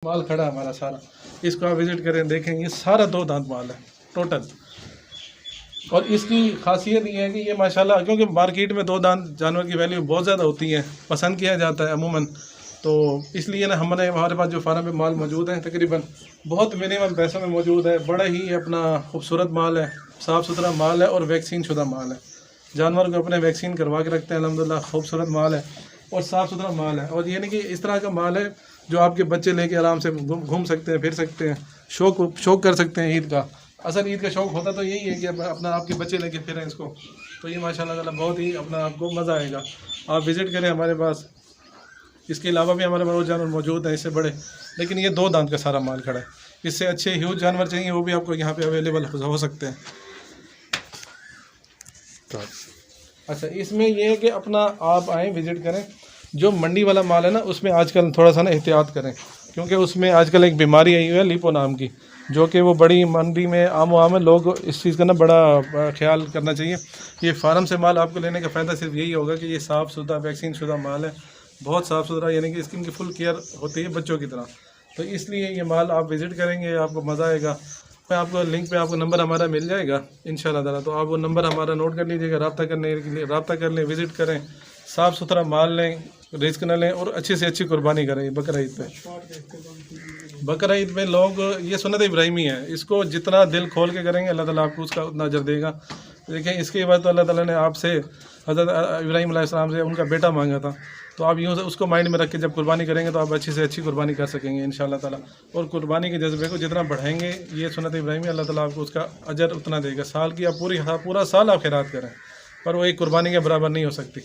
माल खड़ा है हमारा सारा, इसको आप विजिट करें, देखें, ये सारा 2 दांत माल है टोटल। और इसकी खासियत ये है कि ये माशाल्लाह, क्योंकि मार्केट में 2 दांत जानवर की वैल्यू बहुत ज़्यादा होती है, पसंद किया जाता है अमूमन, तो इसलिए ना हमारे पास जो फार्म में माल मौजूद है तकरीबन बहुत मिनिमम पैसों में मौजूद है। बड़ा ही अपना खूबसूरत माल है, साफ़ सुथरा माल है और वैक्सीन शुदा माल है। जानवर को अपने वैक्सीन करवा के रखते हैं अल्हम्दुलिल्लाह। खूबसूरत माल है और साफ़ सुथरा माल है, और ये नहीं कि इस तरह का माल है जो आपके बच्चे लेके आराम से घूम सकते हैं, फिर सकते हैं, शौक कर सकते हैं ईद का। असल ईद का शौक़ होता तो यही है कि अपना आपके बच्चे लेके फिरें इसको, तो ये माशाल्लाह ताला बहुत ही अपना आपको मज़ा आएगा। आप विज़िट करें हमारे पास। इसके अलावा भी हमारे पास और जानवर मौजूद हैं इससे बड़े, लेकिन ये 2 दांत का सारा माल खड़ा है। इससे अच्छे ह्यूज जानवर चाहिए वो भी आपको यहाँ पे अवेलेबल हो सकते हैं। अच्छा, इसमें ये है कि अपना आप आएँ, विज़िट करें। जो मंडी वाला माल है ना, उसमें आजकल थोड़ा सा ना एहतियात करें, क्योंकि उसमें आजकल एक बीमारी आई हुई है लीपो नाम की, जो कि वो बड़ी मंडी में आम है। लोग इस चीज़ का ना बड़ा ख्याल करना चाहिए। ये फार्म से माल आपको लेने का फ़ायदा सिर्फ यही होगा कि ये साफ़ सुथरा वैक्सीन शुदा माल है, बहुत साफ़ सुथरा, यानी कि स्किन की फुल केयर होती है बच्चों की तरह। तो इसलिए ये माल आप विज़िट करेंगे, आपको मज़ा आएगा। मैं आपको लिंक पे आपको नंबर हमारा मिल जाएगा इंशाल्लाह ताला, तो आप वो नंबर हमारा नोट कर लीजिएगा, रब्ता करने के लिए रब्ता कर लें, विज़िट करें, साफ़ सुथरा माल लें, रिस्क न लें और अच्छी से अच्छी कुर्बानी करें बकरा ईद पे। बकरा ईद पे लोग, ये सुन्नत इब्राहिमी है, इसको जितना दिल खोल के करेंगे अल्लाह ताला आपको उसका उतना अजर देगा। देखें, इसके बाद तो अल्लाह ताला ने आपसे, हज़रत इब्राहीम अलैहिस्सलाम से उनका बेटा मांगा था, तो आप यूँ से उसको माइंड में रख के जब कुर्बानी करेंगे तो आप अच्छी से अच्छी कुर्बानी कर सकेंगे इंशाल्लाह ताला। और कुर्बानी के जज्बे को जितना बढ़ाएंगे, ये सुन्नत इब्राहिमी, अल्लाह ताला आपको उसका अजर उतना देगा। साल की आप पूरा साल आप खैरात करें, पर वो एक कुर्बानी के बराबर नहीं हो सकती।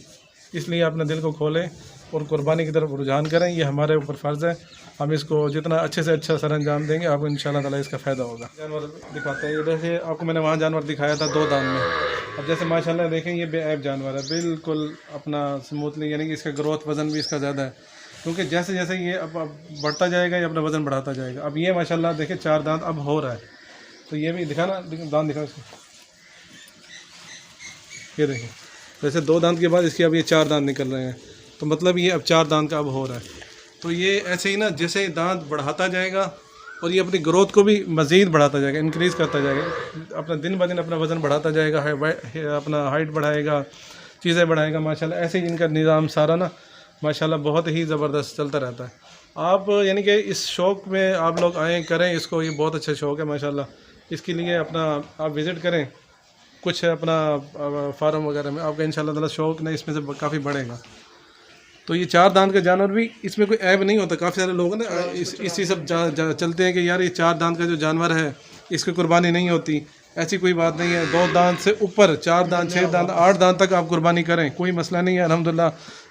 इसलिए अपने दिल को खोलें और कुर्बानी की तरफ रुझान करें, ये हमारे ऊपर फ़र्ज़ है। हम इसको जितना अच्छे से अच्छा सरअंजाम देंगे, आपको इंशाल्लाह ताला इसका फ़ायदा होगा। जानवर दिखाते हैं, जैसे आपको मैंने वहाँ जानवर दिखाया था 2 दांत में। अब जैसे माशाल्लाह देखें, ये बेऐब जानवर है, बिल्कुल अपना स्मूथली, यानी कि इसका ग्रोथ वज़न भी इसका ज़्यादा है, क्योंकि जैसे जैसे ये अब बढ़ता जाएगा, ये अपना वज़न बढ़ाता जाएगा। अब ये माशाल्लाह देखें 4 दांत अब हो रहा है, तो ये भी दिखा ना, दांत दिखा इसको, ये देखिए, जैसे 2 दांत के बाद इसके अब ये 4 दांत निकल रहे हैं, तो मतलब ये अब 4 दांत का अब हो रहा है। तो ये ऐसे ही ना, जैसे दांत बढ़ाता जाएगा और ये अपनी ग्रोथ को भी मज़ीद बढ़ाता जाएगा, इंक्रीज़ करता जाएगा, अपना दिन ब दिन अपना वज़न बढ़ाता जाएगा, अपना हाइट बढ़ाएगा, चीज़ें बढ़ाएगा माशाल्लाह। ऐसे ही इनका निज़ाम सारा ना माशाल्लाह बहुत ही ज़बरदस्त चलता रहता है। आप यानी कि इस शौक़ में आप लोग आएँ, करें इसको, ये बहुत अच्छा शौक़ है माशाल्लाह। इसके लिए अपना आप विज़िट करें, कुछ अपना फार्म वगैरह में, आपका इंशाल्लाह ताला शौक़ ना इसमें से काफ़ी बढ़ेगा। तो ये 4 दांत का जानवर भी, इसमें कोई ऐब नहीं होता। काफ़ी सारे लोग ना इसी सब चलते हैं कि यार ये 4 दांत का जो जानवर है इसकी कुर्बानी नहीं होती। ऐसी कोई बात नहीं है। 2 दांत से ऊपर 4 दांत, 6 दांत, 8 दांत तक आप कुर्बानी करें, कोई मसला नहीं है अल्हम्दुलिल्लाह,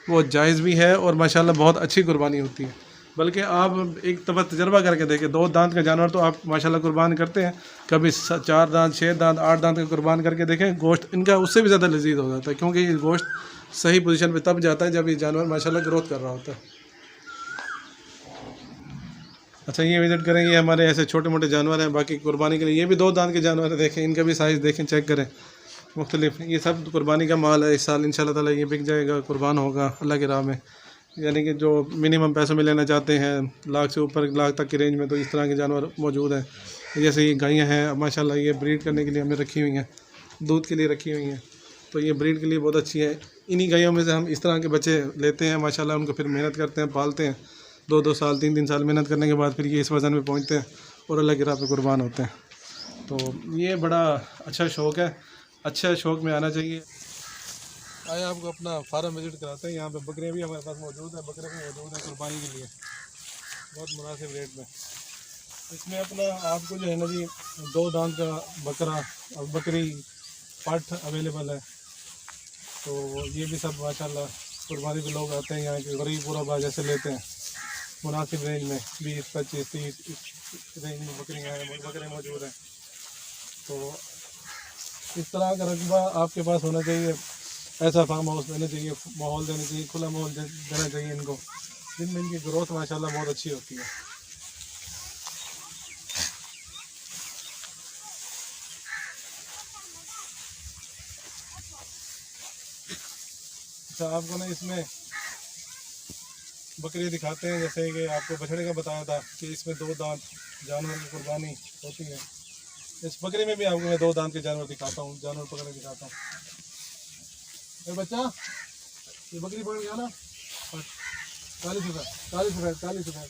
वो जायज़ भी है और माशाल्लाह बहुत अच्छी कुर्बानी होती है। बल्कि आप एक दफ़ा तजर्बा करके देखें, 2 दांत का जानवर तो आप माशाल्लाह कुर्बान करते हैं, कभी 4 दांत, 6 दांत, 8 दांत का कुर्बान करके देखें, गोश्त इनका उससे भी ज़्यादा लजीज हो जाता है, क्योंकि ये गोश्त सही पोजीशन पे तब जाता है जब ये जानवर माशाल्लाह ग्रोथ कर रहा होता है। अच्छा, ये विज़िट करें, ये हमारे ऐसे छोटे मोटे जानवर हैं बाकी कुर्बानी के लिए। ये भी 2 दांत के जानवर हैं, देखें इनका भी साइज़ देखें, चेक करें, मुख्तलिफ। ये सब कुर्बानी का माल है। इस साल इंशाल्लाह ताला ये बिक जाएगा, कुर्बान होगा अल्लाह की राह में। यानी कि जो मिनिमम पैसों में लेना चाहते हैं, लाख से ऊपर लाख तक की रेंज में, तो इस तरह के जानवर मौजूद हैं। जैसे ये गायें हैं माशाल्लाह, ये ब्रीड करने के लिए हमने रखी हुई हैं, दूध के लिए रखी हुई हैं, तो ये ब्रीड के लिए बहुत अच्छी है। इन्हीं गायों में से हम इस तरह के बच्चे लेते हैं माशाल्लाह, उनको फिर मेहनत करते हैं, पालते हैं, 2-2 साल, 3-3 साल मेहनत करने के बाद फिर ये इस वज़न में पहुँचते हैं और अल्लाह की राह पे कुर्बान होते हैं। तो ये बड़ा अच्छा शौक़ है, अच्छा शौक़ में आना चाहिए। आए आपको अपना फार्म विज़िट कराते हैं। यहाँ पे बकरियाँ भी हमारे पास मौजूद है, बकरे भी मौजूद हैं कुर्बानी के लिए, बहुत मुनासिब रेट में। इसमें अपना आपको जो है ना जी, 2 दांत का बकरा और बकरी पाठ अवेलेबल है, तो ये भी सब माशाल्लाह कुर्बानी पे लोग आते हैं। यहाँ के गरीब गुरबा जैसे लेते हैं, मुनासिब रेंज में 20, 25, 30 इस रेंज में बकरे मौजूद हैं। तो इस तरह का रकबा आपके पास होना चाहिए, ऐसा फार्म हाउस देना चाहिए, माहौल देना चाहिए, खुला माहौल देना चाहिए इनको, जिनमें इनकी ग्रोथ माशाल्लाह बहुत अच्छी होती है। अच्छा, आपको ना इसमें बकरी दिखाते हैं। जैसे कि आपको बछड़े का बताया था कि इसमें 2 दांत जानवर की कुर्बानी होती है। इस बकरी में भी आपको मैं 2 दांत के जानवर दिखाता हूँ, जानवर पकड़ के दिखाता हूँ। बच्चा ये बकरी पकड़ गया ना, काली सफेद, काली सफेद, काली सफेद।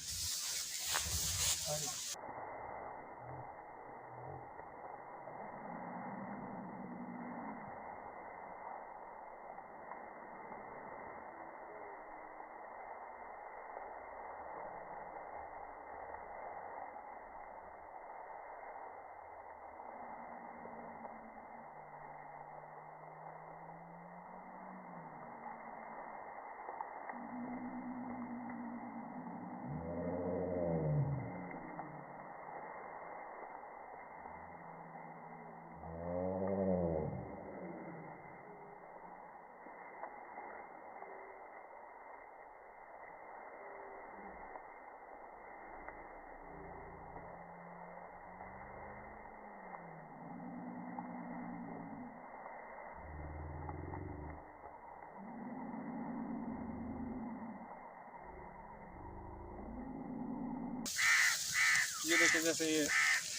ये देखिए, जैसे ये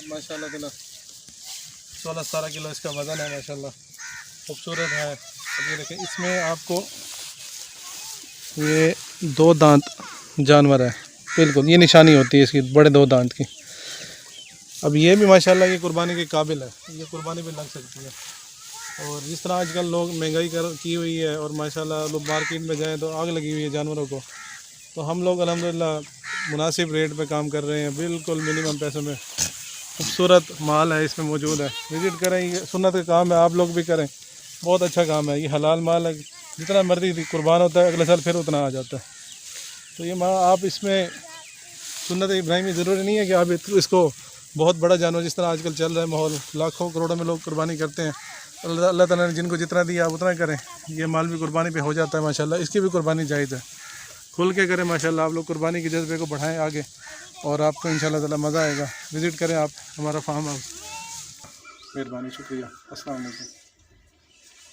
माशाल्लाह ताला 16-17 किलो इसका वज़न है, माशाल्लाह खूबसूरत है। अब ये देखिए, इसमें आपको ये 2 दांत जानवर है, बिल्कुल ये निशानी होती है इसकी, बड़े 2 दांत की। अब ये भी माशाल्लाह ये कुर्बानी के काबिल है, ये कुर्बानी पे लग सकती है। और जिस तरह आजकल लोग महंगाई की हुई है और माशाल्लाह लोग मार्केट में जाएँ तो आग लगी हुई है जानवरों को, तो हम लोग अल्हम्दुलिल्लाह मुनासिब रेट पे काम कर रहे हैं, बिल्कुल मिनिमम पैसों में। खूबसूरत माल है इसमें मौजूद है, विज़िट करें। ये सुन्नत का काम है, आप लोग भी करें, बहुत अच्छा काम है। ये हलाल माल है, जितना मर्जी कुर्बान होता है अगले साल फिर उतना आ जाता है। तो ये आप इसमें सुन्नत इब्राहिमी ज़रूरी नहीं है कि आप इसको बहुत बड़ा जानवर, जिस तरह आजकल चल रहा है माहौल, लाखों करोड़ों में लोग कुर्बानी करते हैं। अल्लाह ताला ने जिनको जितना दिया आप उतना करें। ये माल भी कुर्बानी पे हो जाता है माशाल्लाह, इसकी भी कुर्बानी जायज़ है। खुल के करें माशाल्लाह, आप लोग कुर्बानी के जज्बे को बढ़ाएं आगे, और आपको इंशाल्लाह ताला मज़ा आएगा। विज़िट करें आप हमारा फार्म हाउस। मेहरबानी, शुक्रिया, अस्सलाम वालेकुम।